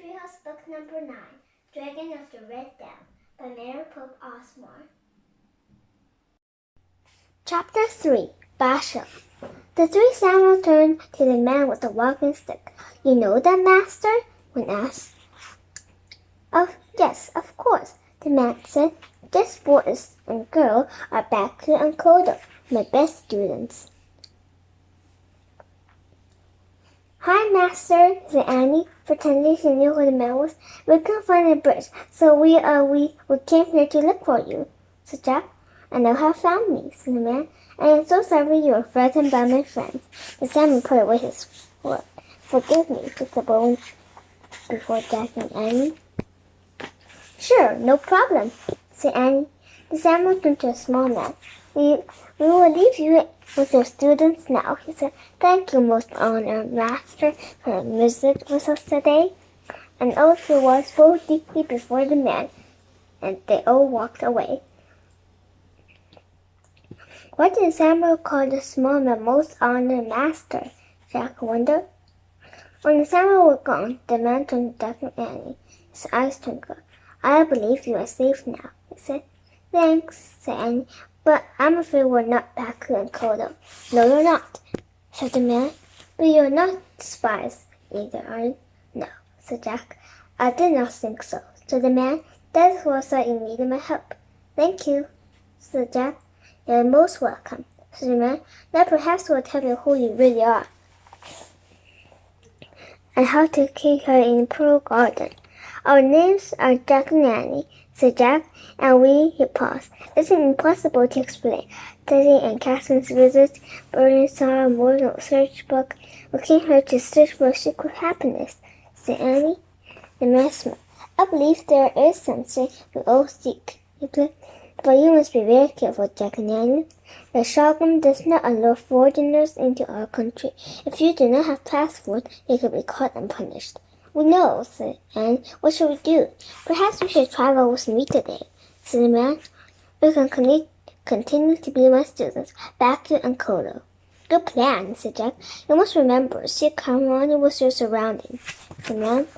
Treehouse Book Number 9, Dragon of the Red Dell, by Mary Pope Osmore. Chapter 3, Basho. The three Samuel turned to the man with the walking stick. "You know that, master?" One asked. Yes, of course," the man said. "This boy and girl are Baku and Kodo, my best students." "Hi, master," said Annie, pretending she knew who the man was. "We couldn't find the bridge, so we came here to look for you," said Jack. "I know how you found me," said the man. "I am so sorry you were frightened by my friends." The salmon put away his foot. "Forgive me," said the bone before Jack and Annie. "Sure, no problem," said Annie. The salmon turned to a small man. We will leave you with your students now," he said. "Thank you, most honored master, for your visit with us today." An oath was full deeply before the man, and they all walked away. What did Samuel call the small man most honored master? Jack wondered. When the Samuel was gone, the man turned to Duck and Annie. His eyes twinkled. "I believe you are safe now," he said. "Thanks," said Annie. "But I'm afraid we're not Baku and Kodo." "No, you're not," said the man. "But you're not spies either, are you?" "No," said Jack. "I did not think so," said the man. "That was why you needed my help." "Thank you," said Jack. "You're most welcome," said the man. "Now perhaps we'll tell you who you really are, and how to keep her in the Pearl Garden." "Our names are Jack and Annie," said Jack, "and he paused. "It's impossible to explain. Teddy and Catherine's visits, burning saw a mortal search book. We came here to search for secret happiness," said Annie. The man smiled. "I believe there is something we all seek," he said. "But you must be very careful, Jack and Annie. The Shogun does not allow foreigners into our country. If you do not have passport, you could be caught and punished." "We know," said Anne. "What should we do?" "Perhaps we should travel with me today," said the man. "We can continue to be my students, Baku and Kodo." "Good plan," said Jack. "You must remember, seek harmony with your surroundings," said the man.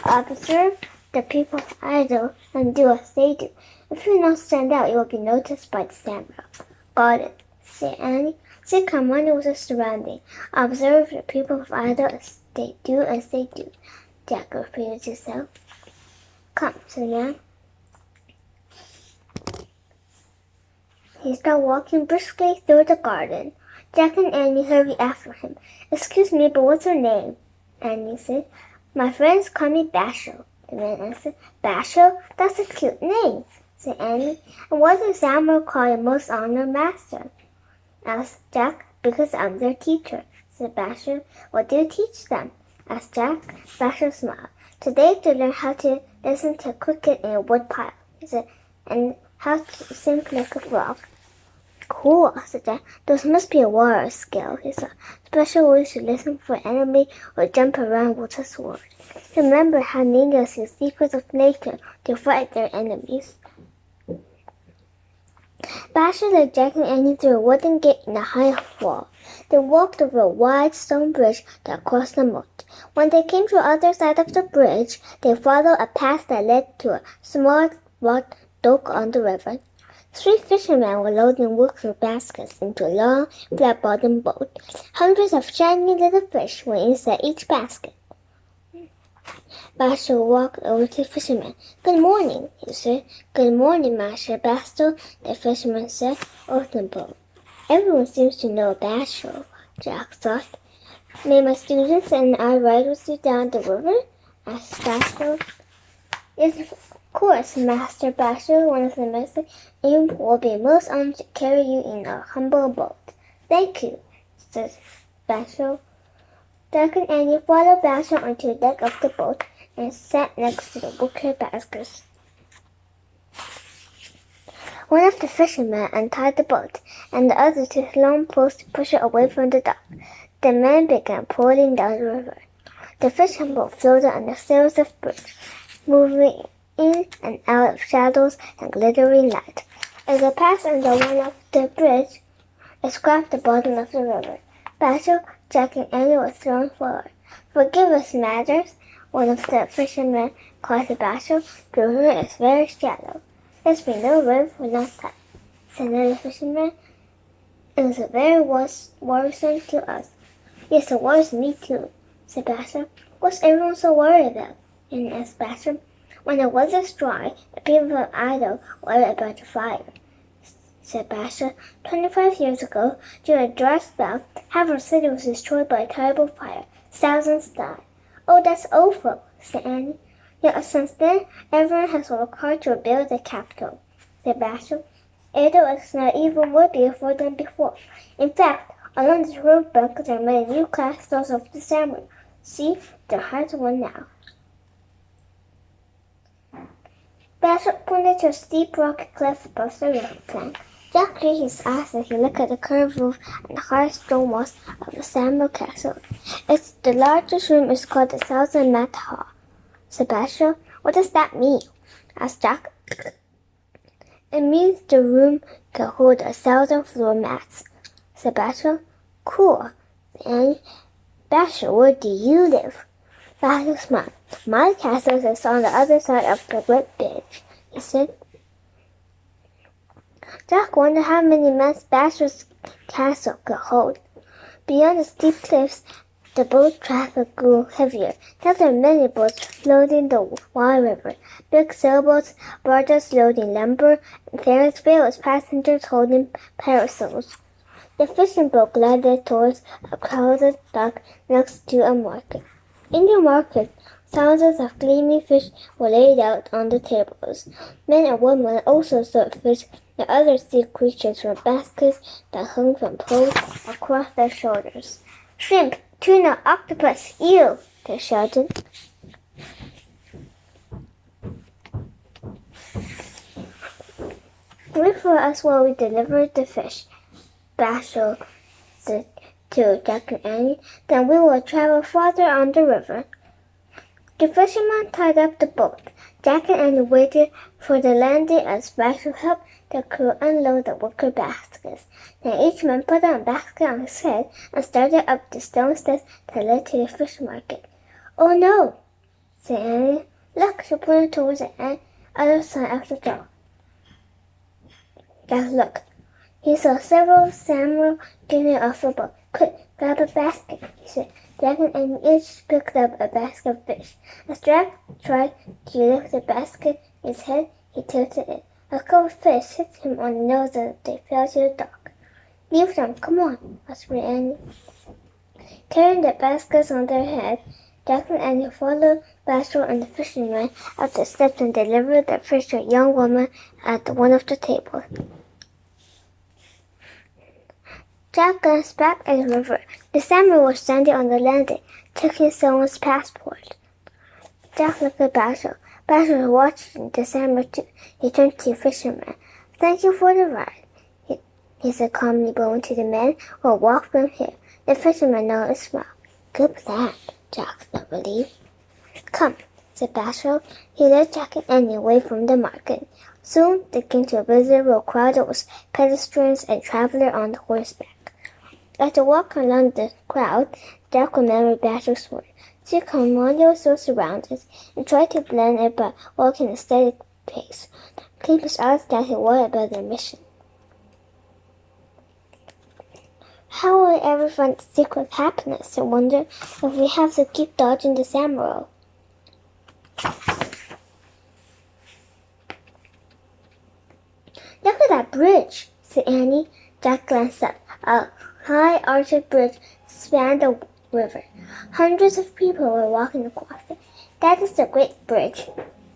"Observe the people idle and do as they do. If you don't stand out, you will be noticed by the samurai." "Got it," said Annie. "Seek harmony with your surroundings. Observe the people idle as they do as they do," Jack repeated himself. "Come," said the man. He started walking briskly through the garden. Jack and Annie hurried after him. "Excuse me, but what's your name?" Annie said. "My friends call me Basho," the man answered. "Basho? That's a cute name," said Annie. "And what does Samuel call your most honored master?" asked Jack. "Because I'm their teacher," said Basho. "What do you teach them?" asked Jack. Basho smiled. "Today they learn how to listen to a cricket in a woodpile," he said, "and how to sing like a frog." "Cool," said Jack. "Those must be a warrior skill," he said. "Special ways to listen for enemy or jump around with a sword. Remember how ninjas use secrets of nature to fight their enemies." Basho led Jack and Annie through a wooden gate in a high wall. They walked over a wide stone bridge that crossed the moat. When they came to the other side of the bridge, they followed a path that led to a small dock on the river. Three fishermen were loading wicker baskets into a long, flat-bottomed boat. Hundreds of shiny little fish were inside each basket. Basho walked over to the fisherman. "Good morning," he said. "Good morning, Master Basho," the fisherman said. Open the boat. "Everyone seems to know Basho," Jack thought. "May my students and I ride with you down the river?" asked Basho. "Yes, of course, Master Basho," one of the men said. "It will be most honored to carry you in our humble boat." "Thank you," said Basho. Jack and Annie followed Basho onto the deck of the boat and sat next to the wicker baskets. One of the fishermen untied the boat, and the other took long poles to push it away from the dock. The men began pulling down the river. The fishing boat floated on the sails of the bridge, moving in and out of shadows and glittering light. As they passed under one of the bridge, it scraped the bottom of the river. Basho, Jack, and Annie were thrown forward. "Forgive us, matters," One of the fishermen called Sebastian. The river is very shallow. There's been no rain for a long time, said another fisherman. It is very worrisome to us. Yes, it worries me too, said Sebastian. What's everyone so worried about? And asked Sebastian. When the weather's dry, the people are idle, worried about the fire, said Sebastian. 25 years ago, during a dry spell, half our city was destroyed by a terrible fire. Thousands died. Oh, that's awful, said Annie. Yet since then, everyone has worked hard to rebuild the capital, said Sebastian. Edo is now even more beautiful than before. In fact, along the river bank there are many new castles of the samurai. See, there has one now. Sebastian pointed to a steep rocky cliff above the river bank. Jack drew his eyes as he looked at the curved roof and the high stone walls of the samurai castle. The largest room is called the Thousand Mat Hall. Sebastian, what does that mean? Asked Jack. It means the room can hold 1,000 floor mats. Sebastian, cool. And Sebastian, where do you live? Sebastian smiled. My castle is on the other side of the great bridge, he said. Jack wondered how many men Sebastian's castle could hold. Beyond the steep cliffs, the boat traffic grew heavier. There were many boats floating the wide river, big sailboats, barges loading lumber, and ferries filled with passengers holding parasols. The fishing boat glided towards a crowded dock next to a market. In the market, thousands of gleaming fish were laid out on the tables. Men and women also sold fish and other sea creatures from baskets that hung from poles across their shoulders. Shrimp, tuna, octopus, eel, they shouted. Wait for us while we deliver the fish, Sebastian said to Jack and Annie. Then we will travel farther on the river. The fisherman tied up the boat. Jack and Annie waited for the landing as Sebastian helped the crew unload the wicker baskets. Then each man put a basket on his head and started up the stone steps that led to the fish market. Oh no, said Annie. Look, she pointed towards the other side of the dock. Jack looked. He saw several samurai getting off the boat. Quick, grab a basket, he said. Jack and Annie each picked up a basket of fish. As Jack tried to lift the basket in his head, he tilted it. A couple of fish hit him on the nose as they fell to the dock. Leave them, come on, whispered Annie. Carrying the baskets on their head, Jack and Annie followed Sebastian and the fisherman up the steps and delivered the fish to a young woman at one of the tables. Jack glanced back at the river. The samurai was standing on the landing, taking someone's passport. Jack looked at Sebastian. Sebastian was watching the samurai too. He turned to the fisherman. Thank you for the ride, he said calmly, bowing to the man who had walked from here. The fisherman nodded and smiled. Good plan, Jack felt relieved. Come, said Sebastian. He led Jack and Annie away from the market. Soon they came to a busy road crowded with pedestrians and travelers on horseback. As they walked along the crowd, Jack remembered Sebastian's word. She commanded her surroundings and tried to blend it by walking at a steady pace. Keep his eyes that he worried about their mission. How will we ever find the secret of happiness? I wonder if we have to keep dodging the samurai. Look at that bridge, said Annie. Jack glanced up. A high arched bridge spanned the river. Hundreds of people were walking across it. That is the Great Bridge,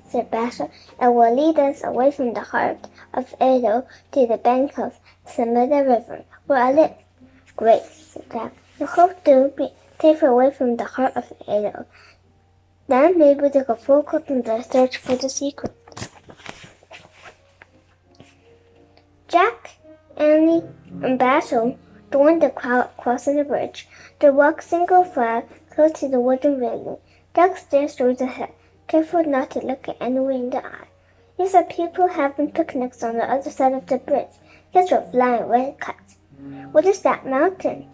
said Sebastian. It will lead us away from the heart of Edo to the bank of Sameda River, where I live. Great, said Jack. We hope to be safer away from the heart of Edo. Then maybe they could focus on their search for the secret. Jack, Annie, and Basil joined the crowd crossing the bridge. They walked single file close to the wooden railing. Jack stared straight ahead, careful not to look at anyone in the eye. He saw people having picnics on the other side of the bridge. Kids were flying red kites. What is that mountain?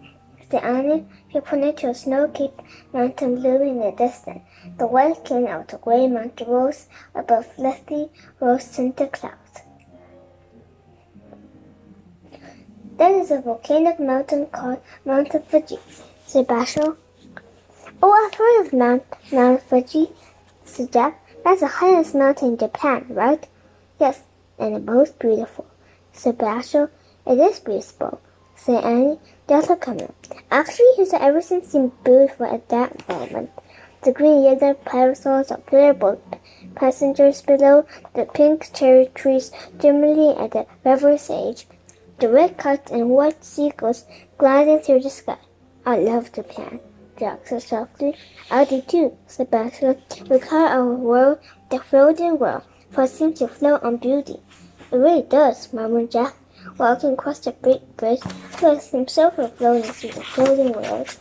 said Annie. She pointed to a snow-capped mountain looming in the distance. The white king of the gray mountain rose above fluffy, rose-tinted clouds. That is a volcanic mountain called Mount Fuji, said Basho. Oh, I've heard of Mount Fuji, said Jack. That's the highest mountain in Japan, right? Yes, and the most beautiful, said Basho. It is beautiful, said Annie. Just look at him. Actually, he said everything seemed beautiful at that moment. The green yellow parasols of flare-boat passengers below, the pink cherry trees dimly at the river's edge, the red kites and white seagulls gliding through the sky. I love Japan, Jack said softly. I do too, said Basho. We call our world the floating world, for it seems to float on beauty. It really does, murmured Jack, walking across the great bridge to let himself floating through the floating world.